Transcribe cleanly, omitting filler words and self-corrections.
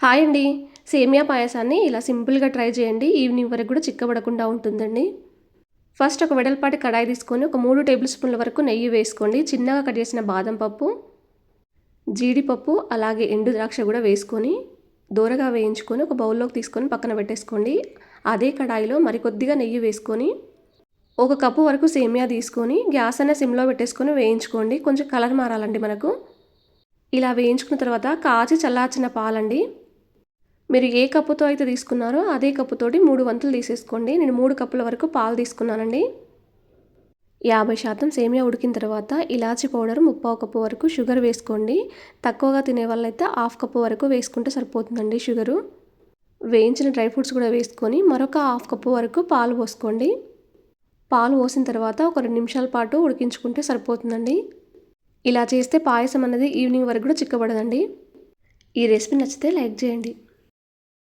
Hi అండి. సేమియా పాయసాన్ని ఇలా సింపుల్‌గా ట్రై చేయండి. ఈవినింగ్ వరకు కూడా చిక్కబడకుండా ఉంటుందండి. ఫస్ట్ ఒక వెడల్పాటి కడాయి తీసుకొని ఒక 3 టేబుల్ స్పూన్ల వరకు నెయ్యి వేసుకోండి. చిన్నగా కట్ చేసిన బాదం పప్పు, జీడిపప్పు అలాగే ఎండు ద్రాక్ష కూడా వేసుకొని దోరగా వేయించుకొని ఒక బౌల్లోకి తీసుకొని పక్కన పెట్టేసుకోండి. అదే కడాయిలో మరికొద్దిగా నెయ్యి వేసుకొని ఒక కప్పు వరకు సేమియా తీసుకొని గ్యాస్ అనే సిమ్‌లో పెట్టేసుకొని వేయించుకోండి. కొంచెం కలర్ మారాలండి మనకు. ఇలా వేయించుకున్న తర్వాత కాచి చల్లార్చిన పాలండి. మీరు ఏ కప్పుతో అయితే తీసుకున్నారో అదే కప్పుతోటి 3 వంతులు తీసేసుకోండి. నేను 3 కప్పుల వరకు పాలు తీసుకున్నానండి. 50% సేమియా ఉడికిన తర్వాత ఇలాచీ పౌడర్ 3/4 కప్పు వరకు షుగర్ వేసుకోండి. తక్కువగా తినే వాళ్ళైతే 1/2 కప్పు వరకు వేసుకుంటే సరిపోతుందండి షుగరు. వేయించిన డ్రై ఫ్రూట్స్ కూడా వేసుకొని మరొక 1/2 కప్పు వరకు పాలు పోసుకోండి. పాలు పోసిన తర్వాత ఒక 2 నిమిషాల పాటు ఉడికించుకుంటే సరిపోతుందండి. ఇలా చేస్తే పాయసం అనేది ఈవినింగ్ వరకు కూడా చిక్కబడదండి. ఈ రెసిపీ నచ్చితే లైక్ చేయండి.